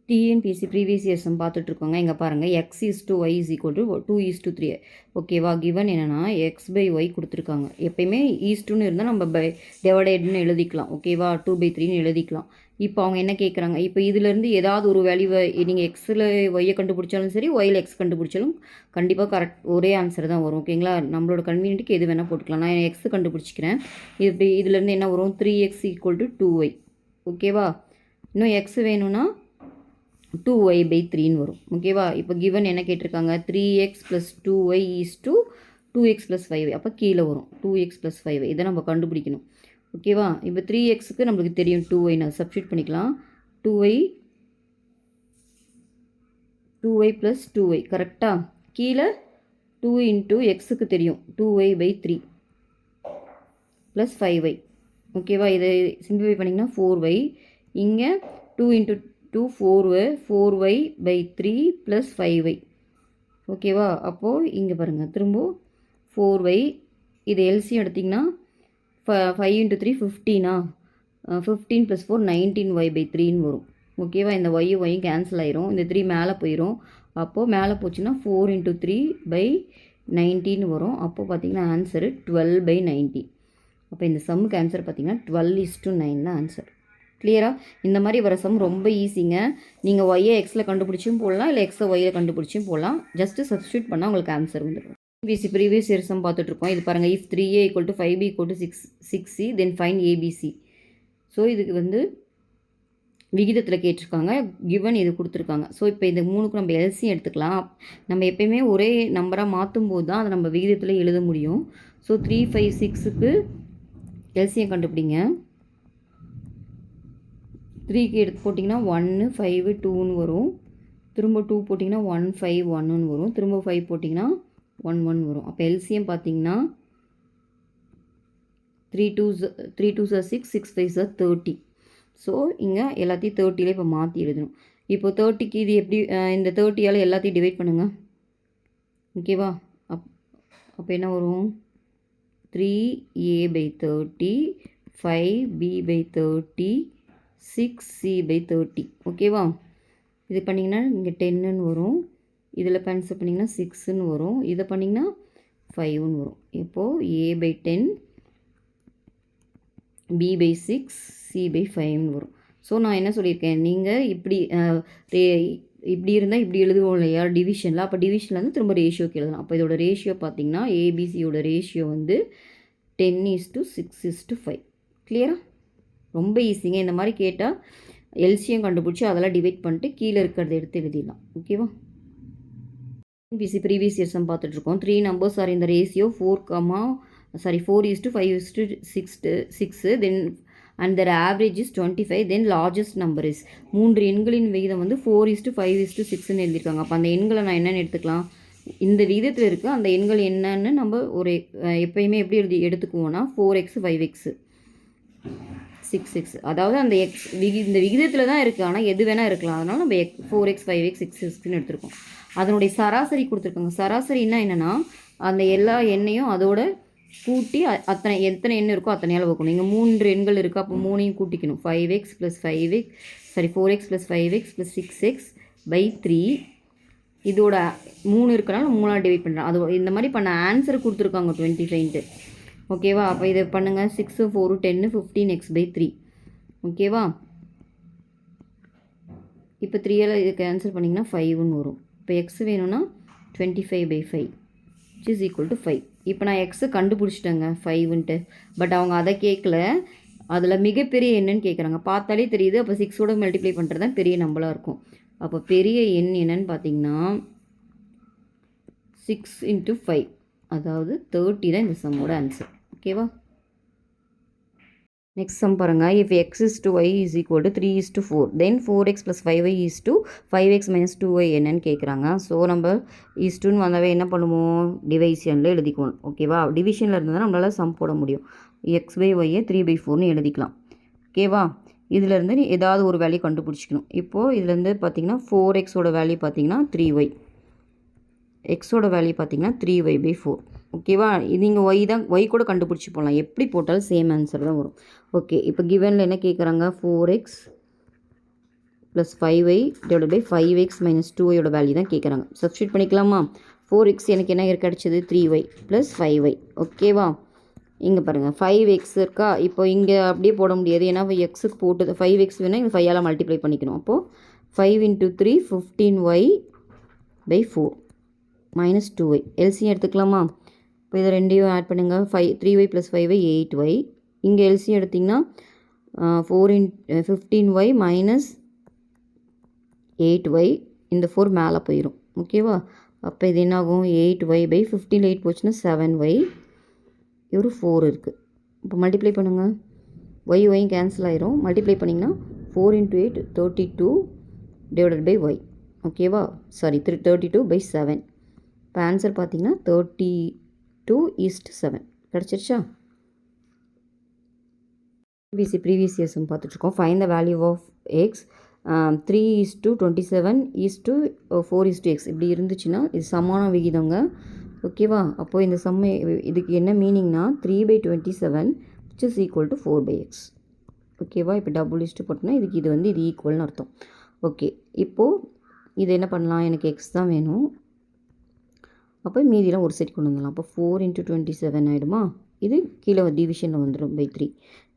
TNPSC previous years பார்த்துட்ருக்கோங்க. இங்கே பாருங்கள் x/y = 2:3. ஓகேவா? கிவன் என்னென்னா x/y கொடுத்துருக்காங்க. எப்பயுமே ஈஸ்ட்டுன்னு இருந்தால் நம்ம டிவைடட்னு எழுதிக்கலாம். ஓகேவா? 2/3ன்னு எழுதிக்கலாம். இப்போ அவங்க என்ன கேட்குறாங்க, இப்போ இதிலேருந்து ஏதாவது ஒரு வேல்யூவை நீங்கள் எக்ஸில் ஒய்யை கண்டுபிடிச்சாலும் சரி, ஒயில் எக்ஸ் கண்டுபிடிச்சாலும் கண்டிப்பாக கரெக்ட் ஒரே ஆன்சர் தான் வரும். ஓகேங்களா? நம்மளோட கன்வீனியன்ட்டுக்கு எது வேணால் போட்டுக்கலாம். நான் எக்ஸ் கண்டுபிடிச்சிக்கிறேன். இப்படி இதிலேருந்து என்ன வரும், 3x = 2y. ஓகேவா? இன்னும் எக்ஸ் வேணும்னா 2y/3ன்னு வரும். ஓகேவா? இப்போ கிவன் என்ன கேட்டிருக்காங்க, 3x + 2y = 2x + 5y. அப்போ கீழே வரும் 2x + 5y. இதை நம்ம கண்டுபிடிக்கணும். ஓகேவா? இப்போ 3xக்கு நம்மளுக்கு தெரியும் 2y, நான் சப்ஸ்டியூட் பண்ணிக்கலாம். 2y + 2y கரெக்டாக. கீழே 2 × xக்கு தெரியும் 2y/3 + 5y. ஓகேவா? இதை சிம்பிளிஃபை பண்ணிங்கன்னா 4y. இங்கே 2 × 2 4y/3 + 5y. ஓகேவா? அப்போது இங்கே பாருங்கள், திரும்ப 4y. இது எல்சியம் எடுத்திங்கன்னா 5 × 3 15. 15 + 4 19y/3ன்னு வரும். ஓகேவா? இந்த ஒய்யும் கேன்சல் ஆயிரும். இந்த 3 மேலே போயிடும். அப்போது மேலே போச்சுன்னா 4 × 3/19 வரும். அப்போது பார்த்திங்கன்னா ஆன்சரு 12/19. அப்போ இந்த சம்முக்கு ஆன்சர் பார்த்திங்கன்னா 12:9 தான் ஆன்சர். கிளியரா? இந்த மாதிரி வர சம் ரொம்ப ஈஸிங்க. நீங்கள் ஒய்யை எக்ஸில் கண்டுபிடிச்சும் போடலாம், இல்லை எக்ஸை ஒய்யில் கண்டுபிடிச்சும் போடலாம். ஜஸ்ட்டு சப்ஸ்டியூட் பண்ணால் உங்களுக்கு ஆன்சர் வந்துடும். பிசி ப்ரீவியஸ் இயர் சம் பார்த்துட்ருக்கோம். இது பாருங்கள், if 3a = 5b = 6c then find abc. So இதுக்கு வந்து விகிதத்தில் கேட்டிருக்காங்க. கிவன் இது கொடுத்துருக்காங்க. ஸோ இப்போ இந்த 3க்கு நம்ம எல்சியம் எடுத்துக்கலாம். நம்ம எப்பயுமே ஒரே நம்பராக மாற்றும் போது தான் அதை நம்ம விகிதத்தில் எழுத முடியும். ஸோ 3, 5, 6க்கு எல்சியம் கண்டுபிடிங்க. 3க்கு எடுத்து போட்டிங்கன்னா 1, 5, 2ன்னு வரும். திரும்ப 2 போட்டிங்கன்னா 1, 5, 1ன்னு வரும். திரும்ப 5 போட்டிங்கன்னா 1, 1 வரும். அப்போ எல்சியம் பார்த்தீங்கன்னா 3 2s are 6, 6 5s are 30. So இங்கே எல்லாத்தையும் 30லே இப்போ மாற்றி எழுதணும். இப்போ 30க்கு இது எப்படி, இந்த 30ஆல் எல்லாத்தையும் டிவைட் பண்ணுங்கள். ஓகேவா? அப்போ என்ன வரும், 3a/30, 5b/30, 6c/30. ஓகேவா? இது பண்ணிங்கன்னா இங்கே 10ன்னு வரும். இதில் கேன்சல் பண்ணிங்கன்னா 6ன்னு வரும். இதை பண்ணிங்கன்னா 5ன்னு வரும். இப்போது a/10, b/6, c/5ன்னு வரும். ஸோ நான் என்ன சொல்லியிருக்கேன், நீங்கள் இப்படி இப்படி இருந்தால் இப்படி எழுதுவோம் இல்லையா டிவிஷனில். அப்போ டிவிஷனில் வந்து திரும்ப ரேஷியோக்கு எழுதலாம். அப்போ இதோட ரேஷியோ பார்த்திங்கன்னா ஏபிசியோட ரேஷியோ வந்து 10:6:5. கிளியரா? ரொம்ப ஈஸிங்க. இந்த மாதிரி கேட்டால் எல்சியம் கண்டுபிடிச்சி அதெல்லாம் டிவைட் பண்ணிட்டு கீழே இருக்கிறத எடுத்து எழுதிடலாம். ஓகேவா? பிசி ப்ரீவியஸ் இயர் சம் பார்த்துட்ருக்கோம். 3 numbers are in the ratio 4:5:6 then and their average is 25, then largest number is. 3 எண்களின் விகிதம் வந்து 4:5:6ன்னு எழுதியிருக்காங்க. அப்போ அந்த எண்களை நான் என்னென்னு எடுத்துக்கலாம், இந்த விகிதத்தில் இருக்குது அந்த எண்கள் என்னன்னு நம்ம ஒரு எப்பயுமே எப்படி எடுத்துக்குவோன்னா 4x 5x 6x. அதாவது அந்த இந்த விகிதத்தில் தான் இருக்குது, ஆனால் எது வேணால் இருக்கலாம். அதனால் நம்ம 4x 5x 6xன்னு எடுத்துருக்கோம். அதனுடைய சராசரி கொடுத்துருக்காங்க. சராசரின்னா என்னென்னா அந்த எல்லா எண்ணையும் அதோட கூட்டி எத்தனை எண் இருக்கோ அத்தனையால் வகுக்கணும். இங்கே 3 எண்கள் இருக்குது. அப்போ 3ஐயும் கூட்டிக்கணும். 4x + 5x + 6x/3. இதோட 3 இருக்கனால 3ஆல் டிவைட் பண்ணுறேன். அது இந்த மாதிரி பண்ண ஆன்சர் கொடுத்துருக்காங்க 25. ஓகேவா? அப்போ இதை பண்ணுங்கள். 6, 4, 10, 15x/3. ஓகேவா? இப்போ 3ஆல் இதுக்கு ஆன்சர் பண்ணிங்கன்னா 5ன்னு வரும். இப்போ எக்ஸ் வேணும்னா 25/5 = 5. இப்போ நான் எக்ஸு கண்டுபிடிச்சிட்டேங்க 5ன்ட்டு. பட் அவங்க அதை கேட்கல, அதில் மிகப்பெரிய எண்ணுன்னு கேட்குறாங்க. பார்த்தாலே தெரியுது. அப்போ 6ஓட மல்டிப்ளை பண்ணுறது தான் பெரிய நம்பராக இருக்கும். அப்போ பெரிய எண் என்னன்னு பார்த்தீங்கன்னா 6 × 5, அதாவது 30 தான் இந்த சம்மோட ஆன்சர். ஓகேவா? நெக்ஸ்ட் சம் பாருங்கள். if x = y = 3:4 then 4x + 5y = 5x - 2y என்னன்னு கேட்குறாங்க. ஸோ நம்ம ன்னு வந்தாவே என்ன பண்ணுவோம், டிவைஷனில் எழுதிக்குவோம். ஓகேவா? டிவிஷனில் இருந்தால் நம்மளால் சம் போட முடியும். x/y 3/4ன்னு எழுதிக்கலாம். ஓகேவா? இதிலேருந்து ஏதாவது ஒரு வேல்யூ கண்டுபிடிச்சிக்கணும். இப்போது இதுலேருந்து பார்த்தீங்கன்னா 4xோட வேல்யூ பார்த்தீங்கன்னா 3y, எக்ஸோட வேல்யூ பார்த்தீங்கன்னா 3y/4. ஓகேவா? இது நீங்கள் ஒய் கூட கண்டுபிடிச்சி போடலாம். எப்படி போட்டாலும் சேம் ஆன்சர் தான் வரும். ஓகே, இப்போ கிவனில் என்ன கேட்குறாங்க, 4x plus 5y divide by 5x minus 2yயோட வேல்யூ தான் கேட்குறாங்க. சப்ஸ்டியூட் பண்ணிக்கலாமா? 4x எனக்கு என்ன கிடச்சிது? 3y plus 5y. ஓகேவா? இங்கே பாருங்கள் 5x இருக்கா? இப்போ இங்கே அப்படியே போட முடியாது, ஏன்னா எக்ஸுக்கு போட்டு 5x வேணால் இங்கே 5ஆல் மல்டிப்ளை பண்ணிக்கணும். அப்போது 5 × 3 15y பை 4 மைனஸ் 2y. எல்சியம் எடுத்துக்கலாமா? இப்போ இதை ரெண்டையும் ஆட் பண்ணுங்கள். 3y plus 5y 8y. இங்கே எல்சியம் எடுத்திங்கன்னா 15y மைனஸ் 8y. இந்த 4 மேலே போயிடும். ஓகேவா? அப்போ இது என்னாகும்? 8y பை 15 8 போச்சுன்னா 7y. ஒரு 4 இருக்குது. இப்போ மல்டிப்ளை பண்ணுங்கள். ஒய்யும் கேன்சல் ஆயிரும். மல்டிப்ளை பண்ணிங்கன்னா 4 × 8 32 டிவைடட் பை ஒய். ஓகேவா? Sorry 32 by 7. இப்போ ஆன்சர் பார்த்தீங்கன்னா 32:7 கிடச்சிருச்சா? ப்ரீவியஸ் இயர்ஸும் பார்த்துட்ருக்கோம். Find the value of x 3:27 4:4x இப்படி இருந்துச்சுன்னா இது சமான விகிதங்க. ஓகேவா? அப்போது இந்த சம்மை இதுக்கு என்ன மீனிங்னா 3/27 which is equal to 4/x. ஓகேவா? இப்போ டபுள் இஸ்ட்டு போட்டோன்னா இதுக்கு இது வந்து இது ஈக்குவல்னு அர்த்தம். ஓகே, இப்போது இது என்ன பண்ணலாம்? எனக்கு எக்ஸ் தான் வேணும். அப்போ மீதியெல்லாம் ஒரு செட் கொண்டு வந்துடலாம். அப்போ 4 × 27 ஆகிடுமா? இது கீழே டிவிஷனில் வந்துடும் பை 3.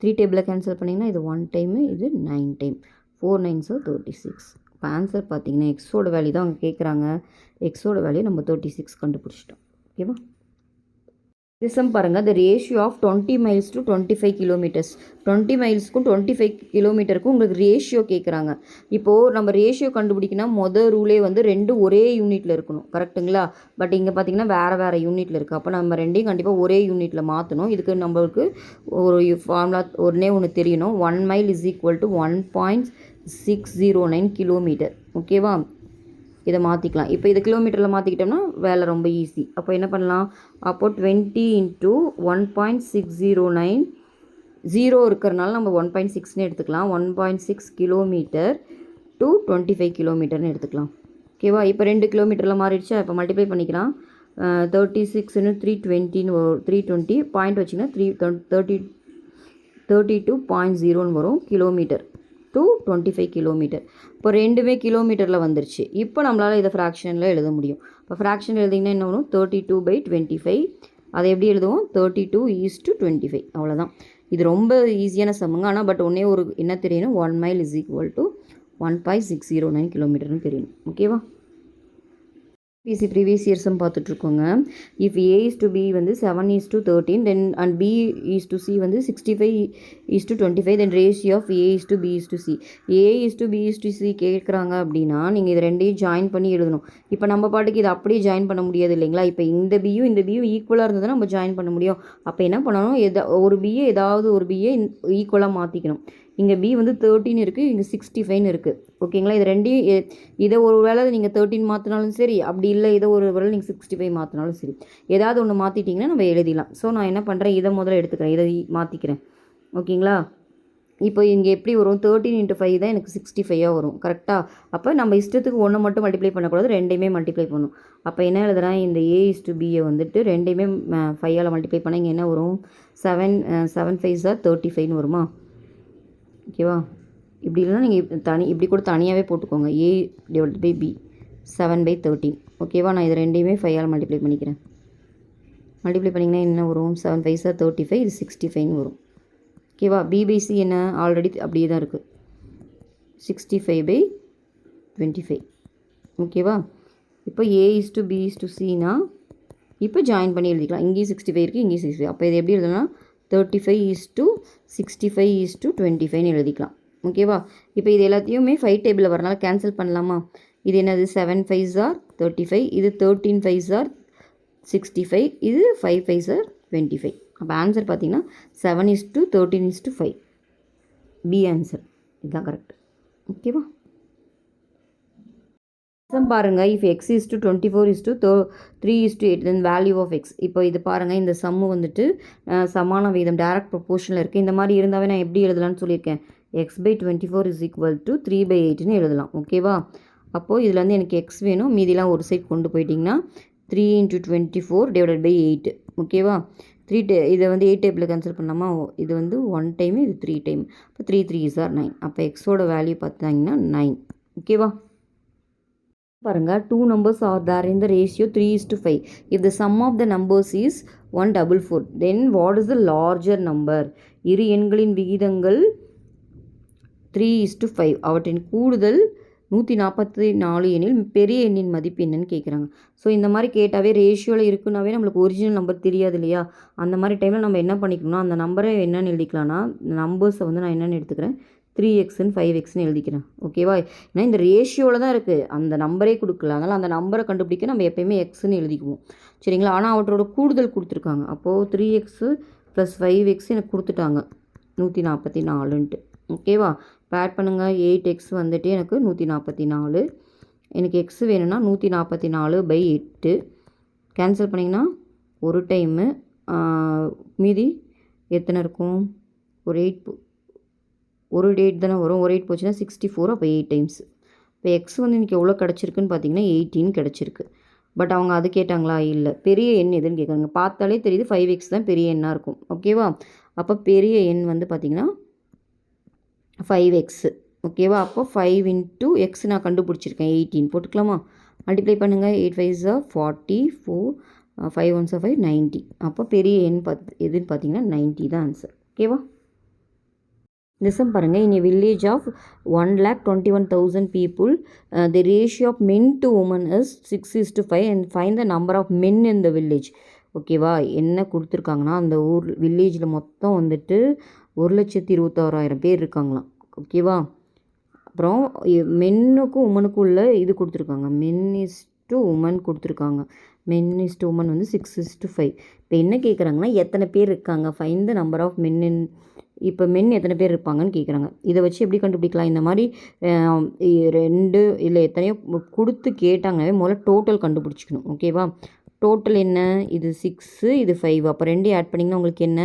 3 டேபிளில் கேன்சல் பண்ணிங்கன்னா இது 1 டைமு, இது 9 டைம். 4 9s 36. இப்போ ஆன்சர் பார்த்தீங்கன்னா எக்ஸோட வேல்யூ தான் அவங்க கேட்குறாங்க. எக்ஸோட வேல்யூ நம்ம 36 கண்டுபிடிச்சிட்டோம். ஓகேவா? இது சம் பாருங்கள். The ratio of 20 miles to 25 kilometers. 20 மைல்ஸ்க்கும் 25 கிலோமீட்டருக்கும் உங்களுக்கு ரேஷியோ கேட்குறாங்க. இப்போது நம்ம ரேஷியோ கண்டுபிடிக்கணும் மொதல் ரூலே வந்து 2 ஒரே யூனிட்டில் இருக்கணும். கரெக்டுங்களா? பட் இங்கே பார்த்தீங்கன்னா வேறு யூனிட்டில் இருக்குது. அப்போ நம்ம ரெண்டையும் கண்டிப்பாக ஒரே யூனிட்டில் மாற்றணும். இதுக்கு நம்மளுக்கு ஒரு ஃபார்முலா ஒன்று தெரியணும். 1 mile is equal to 1.609 kilometre. ஓகேவா? இதை மாற்றிக்கலாம். இப்போ இதை கிலோமீட்டரில் மாற்றிக்கிட்டோம்னா வேலை ரொம்ப ஈஸி. அப்போ என்ன பண்ணலாம்? அப்போது 20 × 1.609 0 இருக்கிறனால நம்ம 1.6ன்னு எடுத்துக்கலாம். 1.6 கிலோமீட்டர் டு 25 கிலோமீட்டர்னு எடுத்துக்கலாம். ஓகேவா? இப்போ 2 கிலோமீட்டரில் மாறிடுச்சா? இப்போ மல்டிப்ளை பண்ணிக்கலாம். 36 320 320 பாயிண்ட் வச்சிங்கன்னா 32.0 வரும் கிலோமீட்டர் டு 25 கிலோமீட்டர். இப்போ ரெண்டுமே கிலோமீட்டரில் வந்துருச்சு. இப்போ நம்மளால் இதை ஃப்ராக்ஷனில் எழுத முடியும். இப்போ ஃப்ராக்ஷன் எழுதிங்கன்னா என்ன வரும்? 32/25. அதை எப்படி எழுதுவோம்? 32:25. அவ்வளோதான். இது ரொம்ப ஈஸியான சம்முங்க. ஆனால் பட் ஒன்றே ஒரு என்ன தெரியணும்? 1 mile is equal to 1.609 கிலோமீட்டர்னு தெரியணும். ஓகேவா? ப்ரீவியஸ் இயர்ஸும் பார்த்துட்ருக்கோங்க. If A is to B வந்து 7:13 then and B is to C வந்து 65:25 then ratio of A is to B is to C. A is to B is to C கேட்குறாங்க அப்படின்னா நீங்கள் இது ரெண்டையும் ஜாயின் பண்ணி எழுதணும். இப்போ நம்ம பாட்டுக்கு இதை அப்படியே ஜாயின் பண்ண முடியாது இல்லைங்களா? இப்போ இந்த பியும் ஈக்குவலாக இருந்ததுன்னா நம்ம ஜாயின் பண்ண முடியும். அப்போ என்ன பண்ணணும்? ஒரு பியை ஏதாவது ஒரு பியை ஈக்குவலாக மாற்றிக்கணும். இங்கே B வந்து 13 இருக்குது, இங்கே 65 இருக்குது. ஓகேங்களா? இது ரெண்டையும் இதை ஒரு வேளை நீங்கள் 13 மாற்றினாலும் சரி, அப்படி இல்லை இதை ஒரு வேளை நீங்கள் 65 மாற்றினாலும் சரி, ஏதாவது ஒன்று மாற்றிட்டிங்கன்னா நம்ம எழுதிடலாம். ஸோ நான் என்ன பண்ணுறேன்? இதை முதல்ல எடுத்துக்கிறேன், இதை மாற்றிக்கிறேன். ஓகேங்களா? இப்போ இங்கே எப்படி வரும்? 13 × 5 தான் எனக்கு 65 வரும். கரெக்டாக? அப்போ நம்ம இஷ்டத்துக்கு ஒன்று மட்டும் மல்டிப்ளை பண்ணக்கூடாது, ரெண்டையுமே மல்டிப்ளை பண்ணணும். அப்போ என்ன எழுதுறேன்? இந்த A is to B வந்துட்டு ரெண்டையுமே 5ஆல் மல்டிப்ளை பண்ணால் இங்கே என்ன வரும்? 7 5s 35ன்னு வருமா? ஓகேவா? இப்படி இல்லைனா நீங்கள் இப்படி கூட தனியாகவே போட்டுக்கோங்க. A / B 7/13. ஓகேவா? நான் இது ரெண்டையுமே 5ஆல் மல்டிப்ளை பண்ணிக்கிறேன். மல்டிப்ளை பண்ணிங்கன்னா என்ன வரும்? 7 5s 35, இது 65ன்னு வரும். ஓகேவா? B/C என்ன? ஆல்ரெடி அப்படியே தான் இருக்குது, 65/25. ஓகேவா? இப்போ A is to B is to Cனா இப்போ ஜாயின் பண்ணி எழுதிக்கலாம். இங்கேயும் 65 இருக்குது, இங்கேயும் 65. அப்போ இது எப்படி எழுதணும்னா 35:65:25ன்னு எழுதிக்கலாம். ஓகேவா? இப்போ இது எல்லாத்தையுமே 5 டேபிளில் வரனால கேன்சல் பண்ணலாமா? இது என்னது? 7 5s 35, இது 13 5s 65, இது 5 5s 25. அப்போ ஆன்சர் பார்த்தீங்கன்னா 7:13:5. பி ஆன்சர் இதுதான் கரெக்ட். ஓகேவா? பாருங்கள். If x is to 24:3:8 then value of x. இப்போ இது பாருங்கள், இந்த சம்மு வந்துட்டு சமான விகிதம் டைரக்ட் ப்ரொபோர்ஷனில் இருக்குது. இந்த மாதிரி இருந்தாவே நான் எப்படி எழுதலாம்னு சொல்லியிருக்கேன். x/24 is equal to 3/8ன்னு எழுதலாம். ஓகேவா? அப்போது இதில் வந்து எனக்கு x வேணும், மீதிலாம் ஒரு சைட் கொண்டு போயிட்டிங்கன்னா 3 × 24 / 8. ஓகேவா? இதை வந்து 8 டேபிளில் கேன்சல் பண்ணலாமா? இது வந்து 1 டைம், இது 3 டைம். இப்போ 3 3s are 9. அப்போ எக்ஸோட வேல்யூ பார்த்தாங்கன்னா 9. ஓகேவா? பாருங்கள், 2 numbers are there in the ratio 3:5. If the sum of the numbers is 144, then what is the larger number? இரு எண்களின் விகிதங்கள் 3:5. அவற்றின் கூடுதல் 144 எனில் பெரிய எண்ணின் மதிப்பு என்னன்னு கேட்குறாங்க. ஸோ இந்த மாதிரி கேட்டாவே ரேஷியோவில் இருக்குன்னாவே நம்மளுக்கு ஒரிஜினல் நம்பர் தெரியாது இல்லையா? அந்த மாதிரி டைமில் நம்ம என்ன பண்ணிக்கணும்னா, அந்த நம்பரை என்னென்னு எழுதிக்கலாம்னா, நம்பர்ஸை வந்து நான் என்னென்னு எடுத்துக்கிறேன், 3xன்னு 5xன்னு எழுதிக்கிறேன். ஓகேவா? ஏன்னா இந்த ரேஷியோவில் தான் இருக்குது, அந்த நம்பரே கொடுக்கல. அதனால் அந்த நம்பரை கண்டுபிடிக்க நம்ம எப்போயுமே எக்ஸ்ன்னு எழுதிக்குவோம். சரிங்களா? ஆனால் அவற்றோட கூடுதல் கொடுத்துருக்காங்க. அப்போது 3x + 5x எனக்கு கொடுத்துட்டாங்க 144ன்ட்டு. ஓகேவா? இப்போ ஆட் பண்ணுங்கள். 8x வந்துட்டு எனக்கு 144. எனக்கு எக்ஸ் வேணும்னா 144/8 கேன்சல் பண்ணிங்கன்னா ஒரு டைமு மீதி எத்தனை இருக்கும்? ஒரு 8 தானே வரும். ஒரு 8 போச்சுன்னா 64. அப்போ 8 டைம்ஸ். இப்போ எக்ஸ் வந்து இன்றைக்கி எவ்வளோ கிடச்சிருக்குன்னு பார்த்தீங்கன்னா 18 கிடச்சிருக்கு. பட் அவங்க அது கேட்டாங்களா? இல்லை. பெரிய எண் எதுன்னு கேட்குறாங்க. பார்த்தாலே தெரியுது 5x தான் பெரிய எண்ணாக இருக்கும். ஓகேவா? அப்போ பெரிய எண் வந்து பார்த்திங்கன்னா 5x. ஓகேவா? அப்போ 5 × x நான் கண்டுபிடிச்சிருக்கேன் 18 போட்டுக்கலாமா? மல்டிப்ளை பண்ணுங்கள். 8 5s are 44, 5 1s are 5, 90. அப்போ பெரிய எண் எதுன்னு பார்த்தீங்கன்னா 90 தான் ஆன்சர். ஓகேவா? இந்த சம் பாருங்கள். இன் a village of 1,21,000 people, the ratio of men to women is 6:5 and find the number of men in the village. ஓகேவா? என்ன கொடுத்துருக்காங்கன்னா, அந்த வில்லேஜில் மொத்தம் வந்துட்டு 1,26,000 பேர் இருக்காங்களாம். ஓகேவா? அப்புறம் மென்னுக்கும் உமனுக்கும் உள்ள இது கொடுத்துருக்காங்க. men is to women கொடுத்துருக்காங்க. men is to women வந்து 6:5. இப்போ என்ன கேட்குறாங்கன்னா, எத்தனை பேர் இருக்காங்க? Find the number of men in. இப்போ மென் எத்தனை பேர் இருப்பாங்கன்னு கேட்குறாங்க. இதை வச்சு எப்படி கண்டுபிடிக்கலாம்? இந்த மாதிரி 2 இல்லை எத்தனையோ கொடுத்து கேட்டாங்கனாவே முதல்ல டோட்டல் கண்டுபிடிச்சிக்கணும். ஓகேவா? டோட்டல் என்ன? இது 6, இது 5. அப்போ 2 ஆட் பண்ணிங்கன்னா உங்களுக்கு என்ன?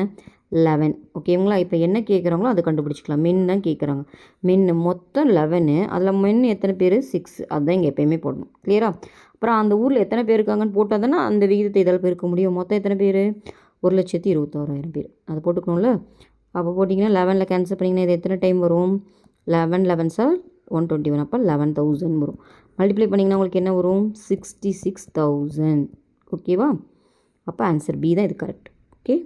11. ஓகேங்களா? இப்போ என்ன கேட்குறாங்களோ அதை கண்டுபிடிச்சிக்கலாம். மென் தான் கேட்குறாங்க. மென் மொத்தம் 11. அதில் மென் எத்தனை பேர்? 6. அதுதான் இங்கே எப்போயுமே போடணும். கிளியரா? அப்புறம் அந்த ஊரில் எத்தனை பேர் இருக்காங்கன்னு போட்டால் தானே அந்த விகிதத்தை இதில் பெருக்க முடியும். மொத்தம் எத்தனை பேர்? 1,26,000 பேர். அதை போட்டுக்கணும்ல. அப்போ போட்டிங்கன்னா 11ல் கேன்சல் பண்ணிங்கன்னா இது எத்தனை டைம் வரும்? 11 11s are 121. அப்போ 11,000 வரும். மல்டிப்ளை பண்ணிங்கன்னா உங்களுக்கு என்ன வரும்? 66,000. ஓகேவா? அப்போ ஆன்சர் பி தான் இது கரெக்ட். ஓகே.